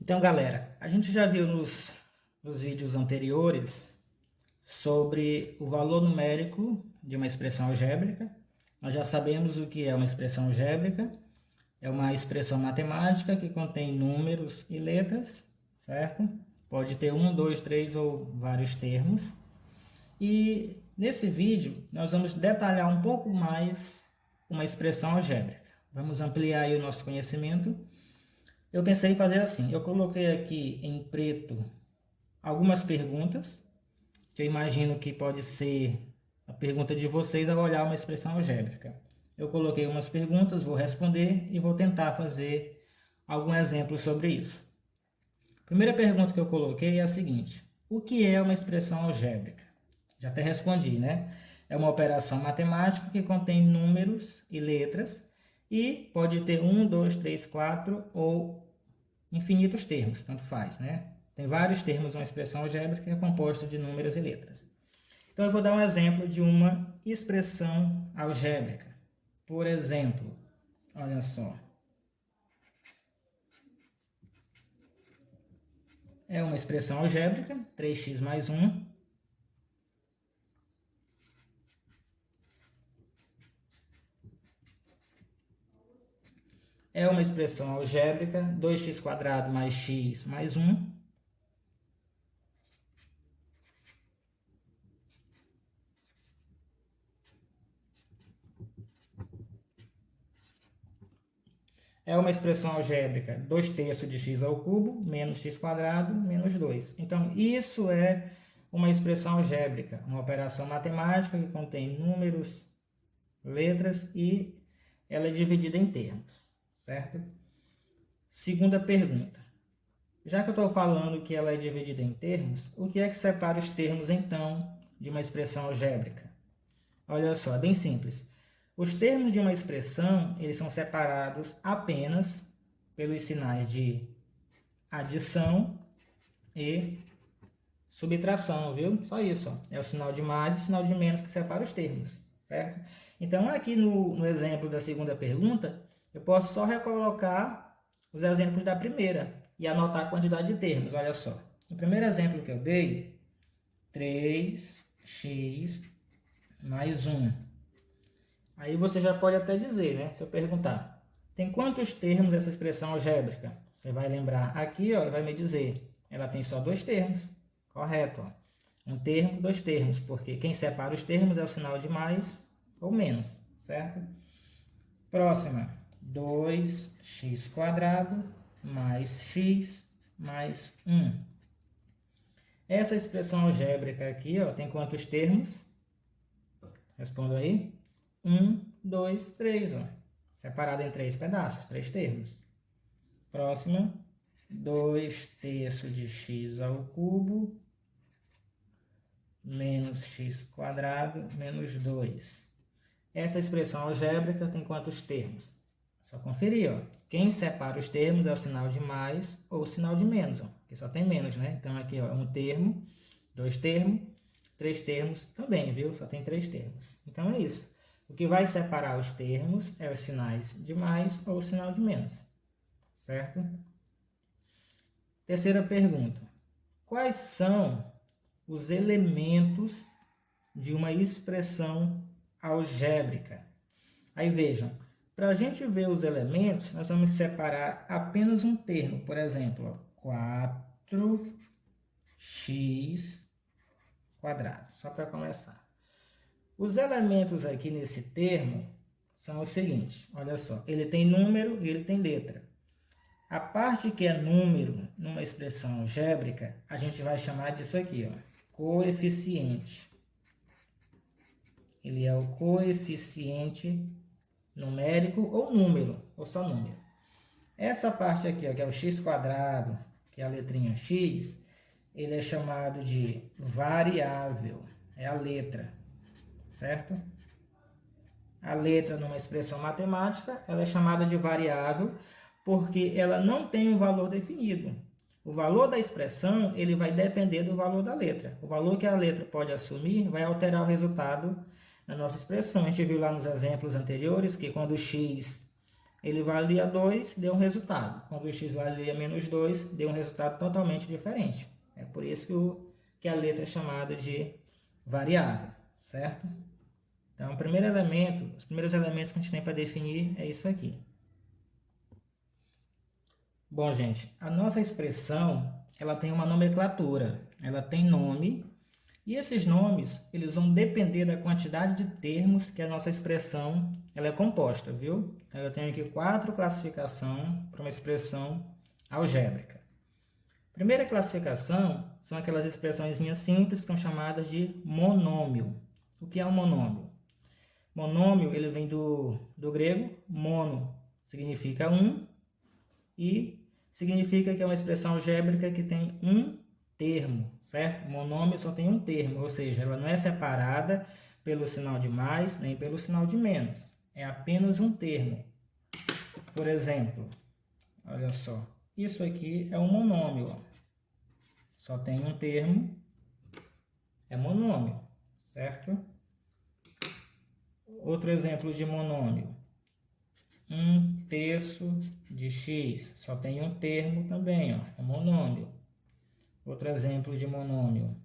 Então, galera, a gente já viu nos vídeos anteriores sobre o valor numérico de uma expressão algébrica. Nós já sabemos o que é uma expressão algébrica. É uma expressão matemática que contém números e letras, certo? Pode ter um, dois, três ou vários termos. E nesse vídeo nós vamos detalhar um pouco mais uma expressão algébrica. Vamos ampliar aí o nosso conhecimento. Eu pensei em fazer assim, eu coloquei aqui em preto algumas perguntas, que eu imagino que pode ser a pergunta de vocês ao olhar uma expressão algébrica. Eu coloquei umas perguntas, vou responder e vou tentar fazer algum exemplo sobre isso. A primeira pergunta que eu coloquei é a seguinte: o que é uma expressão algébrica? Já até respondi, né? É uma operação matemática que contém números e letras e pode ter 1, 2, 3, 4 ou infinitos termos, tanto faz, né? Tem vários termos uma expressão algébrica que é composta de números e letras. Então eu vou dar um exemplo de uma expressão algébrica. Por exemplo, olha só. É uma expressão algébrica, 3x mais 1. É uma expressão algébrica, 2x² mais x mais 1. É uma expressão algébrica, 2/3 de x ao cubo, menos x² menos 2. Então, isso é uma expressão algébrica, uma operação matemática que contém números, letras e ela é dividida em termos, certo? Segunda pergunta. Já que eu estou falando que ela é dividida em termos, o que é que separa os termos, então, de uma expressão algébrica? Olha só, é bem simples. Os termos de uma expressão, eles são separados apenas pelos sinais de adição e subtração, viu? Só isso, ó. É o sinal de mais e o sinal de menos que separa os termos, certo? Então, aqui no exemplo da segunda pergunta, eu posso só recolocar os exemplos da primeira e anotar a quantidade de termos, olha só. No primeiro exemplo que eu dei, 3x mais 1. Aí você já pode até dizer, né? Se eu perguntar, tem quantos termos essa expressão algébrica? Você vai lembrar aqui, ó, e vai me dizer, ela tem só 2 termos. Correto, ó. Um termo, 2 termos, porque quem separa os termos é o sinal de mais ou menos, certo? Próxima, 2x² mais x mais 1. Essa expressão algébrica aqui, ó, tem quantos termos? Responda aí. 1, 2, 3, ó. Separado em 3 pedaços, 3 termos. Próxima, 2/3 de x ao cubo menos x² menos 2. Essa expressão algébrica tem quantos termos? Só conferir, ó. Quem separa os termos é o sinal de mais ou o sinal de menos, ó. Que só tem menos, né? Então aqui, ó, 1 termo, 2 termos, 3 termos também, viu? Só tem 3 termos. Então é isso. O que vai separar os termos é os sinais de mais ou o sinal de menos, certo? Terceira pergunta. Quais são os elementos de uma expressão algébrica? Aí vejam, para a gente ver os elementos, nós vamos separar apenas um termo. Por exemplo, 4x², só para começar. Os elementos aqui nesse termo são os seguintes, olha só, ele tem número e ele tem letra. A parte que é número numa expressão algébrica, a gente vai chamar disso aqui, ó, coeficiente. Ele é o coeficiente numérico ou número, ou só número. Essa parte aqui, ó, que é o x², que é a letrinha x, ele é chamado de variável, é a letra. Certo? A letra numa expressão matemática, ela é chamada de variável porque ela não tem um valor definido. O valor da expressão, ele vai depender do valor da letra. O valor que a letra pode assumir vai alterar o resultado da nossa expressão. A gente viu lá nos exemplos anteriores que quando o x ele valia 2, deu um resultado. Quando o x valia menos 2, deu um resultado totalmente diferente. É por isso que a letra é chamada de variável, certo? Então, o primeiro elemento, os primeiros elementos que a gente tem para definir é isso aqui. Bom, gente, a nossa expressão, ela tem uma nomenclatura, ela tem nome, e esses nomes, eles vão depender da quantidade de termos que a nossa expressão ela é composta, viu? Então, eu tenho aqui 4 classificações para uma expressão algébrica. Primeira classificação são aquelas expressões simples que são chamadas de monômio. O que é um monômio? Monômio, ele vem do grego, mono significa um, e significa que é uma expressão algébrica que tem um termo, certo? Monômio só tem um termo, ou seja, ela não é separada pelo sinal de mais nem pelo sinal de menos. É apenas um termo. Por exemplo, olha só, isso aqui é um monômio. Ó. Só tem um termo, é monômio, certo? Outro exemplo de monômio. 1/3 de x, só tem um termo também, ó, é monômio. Outro exemplo de monômio,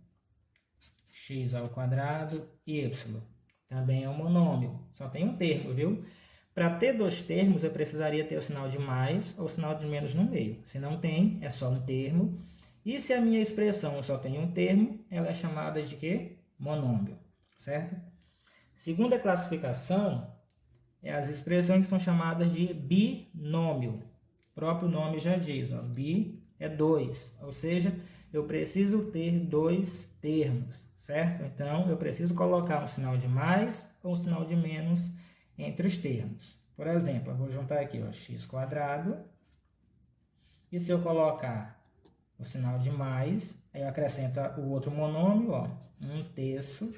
x² y, também é um monômio, só tem um termo, viu? Para ter 2 termos, eu precisaria ter o sinal de mais ou o sinal de menos no meio. Se não tem, é só um termo. E se a minha expressão só tem um termo, ela é chamada de quê? Monômio, certo? Segunda classificação é as expressões que são chamadas de binômio. O próprio nome já diz, ó, bi é 2, ou seja, eu preciso ter 2 termos, certo? Então, eu preciso colocar um sinal de mais ou um sinal de menos entre os termos. Por exemplo, eu vou juntar aqui, ó, x², e se eu colocar o sinal de mais, aí eu acrescento o outro monômio, ó, 1/3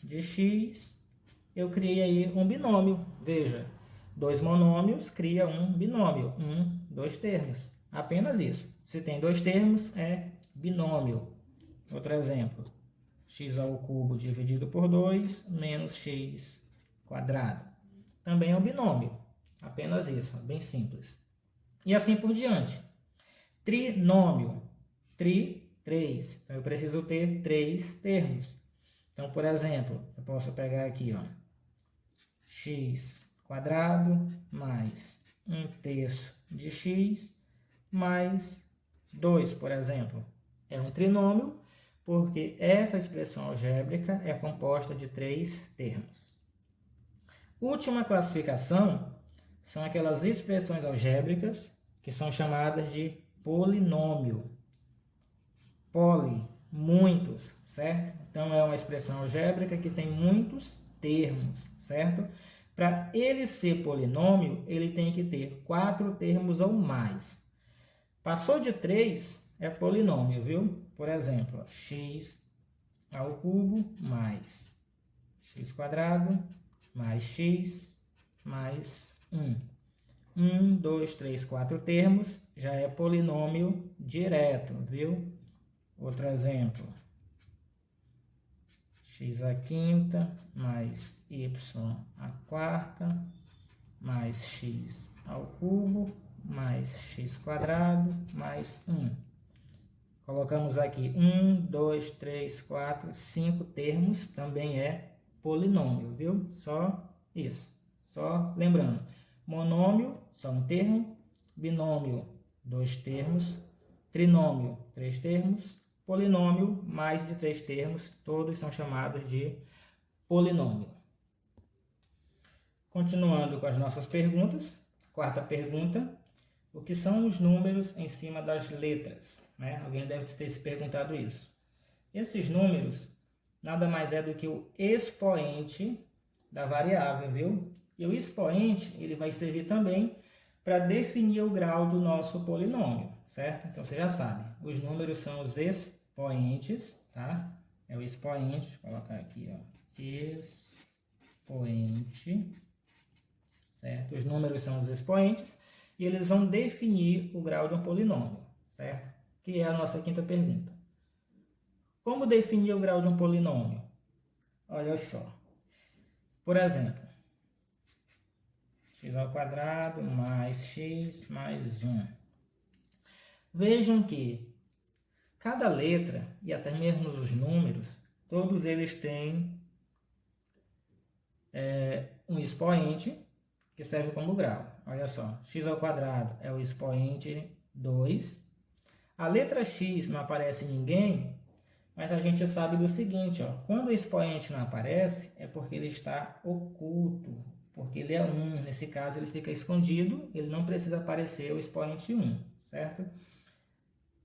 de x, eu criei aí um binômio. Veja, 2 monômios cria um binômio, 2 termos. Apenas isso. Se tem 2 termos, é binômio. Outro exemplo, x² dividido por 2 menos x². Também é um binômio. Apenas isso, bem simples. E assim por diante. Trinômio. 3. Então, eu preciso ter 3 termos. Então, por exemplo, eu posso pegar aqui, ó, x² mais 1/3 de x mais 2, por exemplo. É um trinômio porque essa expressão algébrica é composta de 3 termos. Última classificação são aquelas expressões algébricas que são chamadas de polinômio. Poli, muitos, certo? Então, é uma expressão algébrica que tem muitos termos, certo? Para ele ser polinômio, ele tem que ter 4 termos ou mais. Passou de 3, é polinômio, viu? Por exemplo, x² mais x² mais x mais 1. 1, 2, 3, 4 termos, já é polinômio direto, viu? Outro exemplo, x² mais y² mais x³ mais x² mais 1. Colocamos aqui 1, 2, 3, 4, 5 termos, também é polinômio, viu? Só isso. Só lembrando, monômio, só um termo, binômio, 2 termos, trinômio, 3 termos, polinômio, mais de 3 termos, todos são chamados de polinômio. Continuando com as nossas perguntas, quarta pergunta, o que são os números em cima das letras? Né? Alguém deve ter se perguntado isso. Esses números nada mais é do que o expoente da variável, viu? E o expoente ele vai servir também para definir o grau do nosso polinômio, certo? Então, você já sabe, os números são os expoentes, tá? É o expoente, vou colocar aqui, ó, expoente, certo? Os números são os expoentes e eles vão definir o grau de um polinômio, certo? Que é a nossa quinta pergunta. Como definir o grau de um polinômio? Olha só. Por exemplo, x ao quadrado mais x mais 1. Vejam que cada letra, e até mesmo os números, todos eles têm um expoente que serve como grau. Olha só, x ao quadrado é o expoente 2. A letra x não aparece ninguém, mas a gente sabe do seguinte, ó, quando o expoente não aparece, é porque ele está oculto, porque ele é 1. Nesse caso, ele fica escondido, ele não precisa aparecer o expoente 1, certo?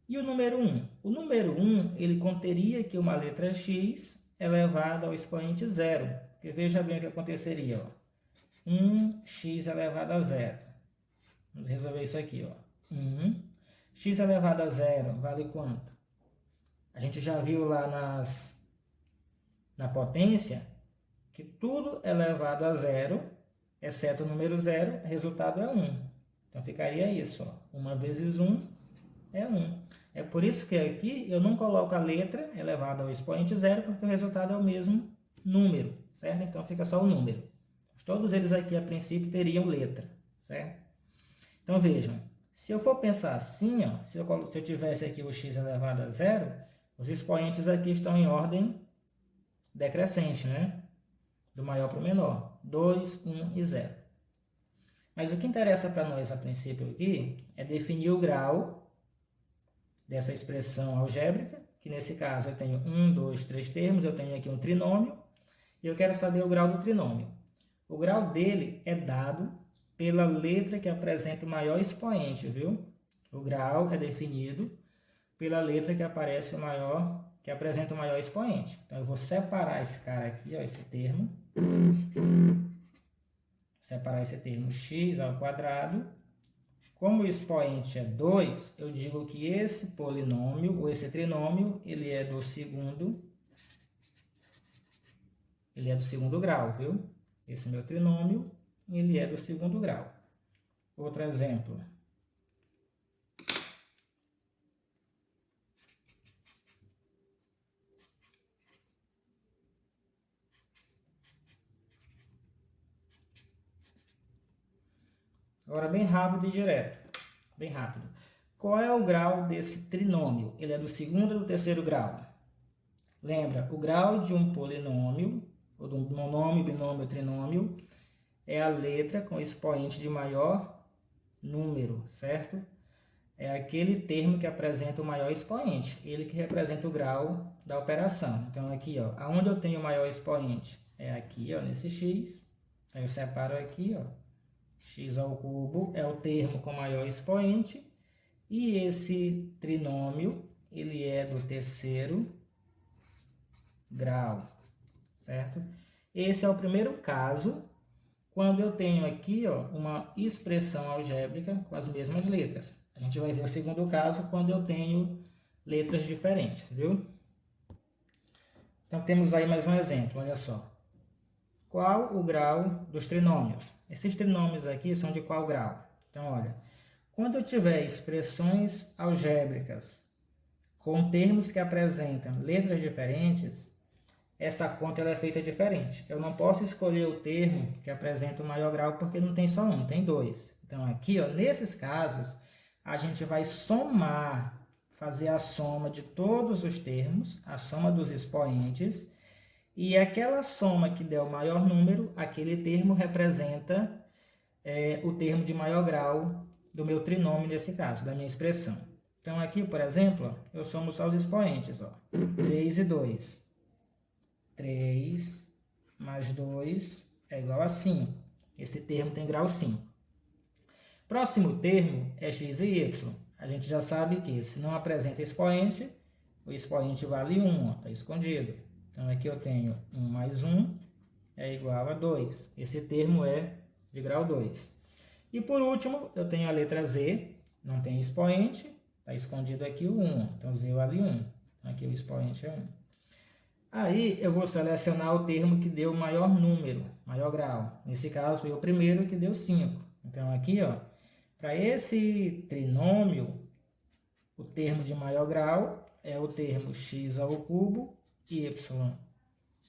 E o número 1? O número 1, ele conteria aqui uma letra x elevada ao expoente 0. Porque veja bem o que aconteceria, ó. 1x elevado a 0. Vamos resolver isso aqui, ó. 1x elevado a 0 vale quanto? A gente já viu lá na potência que tudo elevado a 0, exceto o número 0, resultado é 1. Então ficaria isso, ó. 1 vezes 1 é 1. É por isso que aqui eu não coloco a letra elevada ao expoente 0, porque o resultado é o mesmo número, certo? Então fica só o número. Todos eles aqui a princípio teriam letra, certo? Então vejam, se eu for pensar assim, ó, se eu tivesse aqui o x elevado a 0, os expoentes aqui estão em ordem decrescente, né? Do maior para o menor. 2, 1 e 0. Mas o que interessa para nós a princípio aqui é definir o grau dessa expressão algébrica, que nesse caso eu tenho 1, 2, 3 termos, eu tenho aqui um trinômio, e eu quero saber o grau do trinômio. O grau dele é dado pela letra que apresenta o maior expoente, viu? O grau é definido pela letra que aparece que apresenta o maior expoente. Então eu vou separar esse cara aqui, ó, esse termo. Separar esse termo x ao quadrado. Como o expoente é 2, eu digo que esse polinômio, ou esse trinômio, ele é do segundo grau, viu? Esse meu trinômio, ele é do segundo grau. Outro exemplo. Agora, bem rápido e direto. Bem rápido. Qual é o grau desse trinômio? Ele é do segundo ou do terceiro grau? Lembra, o grau de um polinômio, ou de um monômio, binômio, trinômio, é a letra com expoente de maior número, certo? É aquele termo que apresenta o maior expoente, ele que representa o grau da operação. Então, aqui, ó, aonde eu tenho o maior expoente? É aqui, ó, nesse x. Então, eu separo aqui, ó, x ao cubo é o termo com maior expoente, e esse trinômio, ele é do terceiro grau, certo? Esse é o primeiro caso, quando eu tenho aqui, ó, uma expressão algébrica com as mesmas letras. A gente vai ver o segundo caso quando eu tenho letras diferentes, viu? Então, temos aí mais um exemplo, olha só. Qual o grau dos trinômios? Esses trinômios aqui são de qual grau? Então, olha, quando eu tiver expressões algébricas com termos que apresentam letras diferentes, essa conta ela é feita diferente. Eu não posso escolher o termo que apresenta o maior grau porque não tem só um, tem dois. Então, aqui, ó, nesses casos, a gente vai somar, fazer a soma de todos os termos, a soma dos expoentes, e aquela soma que der o maior número, aquele termo representa o termo de maior grau do meu trinômio, nesse caso, da minha expressão. Então, aqui, por exemplo, ó, eu somo só os expoentes, ó, 3 e 2. 3 mais 2 é igual a 5. Esse termo tem grau 5. Próximo termo é x e y. A gente já sabe que se não apresenta expoente, o expoente vale 1, está escondido. Então, aqui eu tenho 1 mais 1 é igual a 2. Esse termo é de grau 2. E por último, eu tenho a letra z, não tem expoente, está escondido aqui o 1. Então, z vale 1. Aqui o expoente é 1. Aí, eu vou selecionar o termo que deu maior número, maior grau. Nesse caso, foi o primeiro que deu 5. Então, aqui, ó, para esse trinômio, o termo de maior grau é o termo x ao cubo y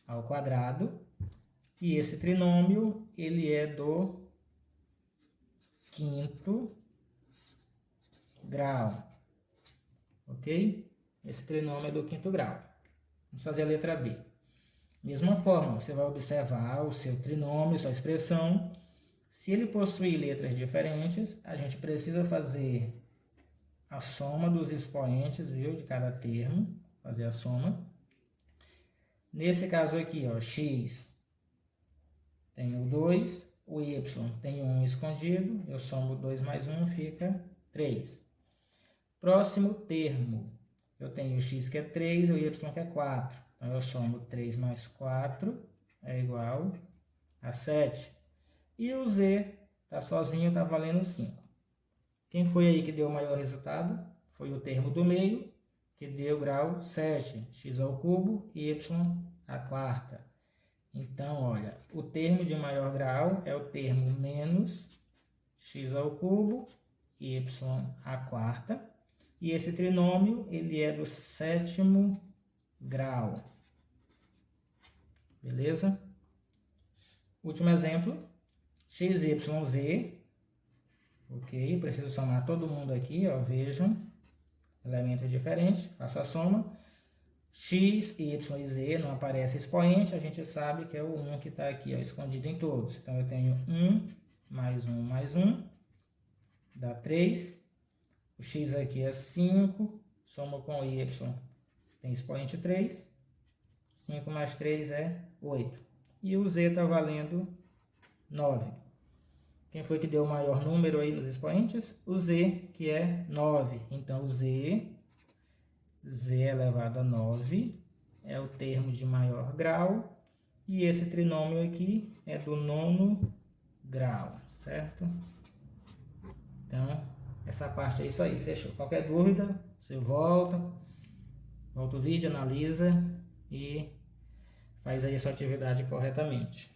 ao quadrado. E esse trinômio, ele é do quinto grau. Ok? Esse trinômio é do quinto grau. Vamos fazer a letra B. Mesma forma, você vai observar o seu trinômio, sua expressão. Se ele possui letras diferentes, a gente precisa fazer a soma dos expoentes, viu, de cada termo. Fazer a soma. Nesse caso aqui, ó, x tem o 2, o y tem 1 escondido, eu somo 2 mais 1, fica 3. Próximo termo, eu tenho o x que é 3 e o y que é 4. Então, eu somo 3 mais 4 é igual a 7. E o z está sozinho, está valendo 5. Quem foi aí que deu o maior resultado? Foi o termo do meio, que deu grau 7. X ao cubo e y à quarta. Então, olha, o termo de maior grau é o termo menos x ao cubo e y à quarta. E esse trinômio, ele é do sétimo grau. Beleza? Último exemplo, x, y, z. Ok, preciso somar todo mundo aqui, ó, vejam. Elementos diferentes, faço a soma. X, y e z não aparece expoente, a gente sabe que é o 1 que está aqui, ó, escondido em todos. Então, eu tenho 1 mais 1 mais 1, dá 3. O x aqui é 5, soma com o y, tem expoente 3. 5 mais 3 é 8. E o z está valendo 9. Quem foi que deu o maior número aí nos expoentes? O z, que é 9. Então, o z elevado a 9 é o termo de maior grau. E esse trinômio aqui é do nono grau, certo? Então, essa parte é isso aí, fechou. Qualquer dúvida, você volta o vídeo, analisa e faz aí a sua atividade corretamente.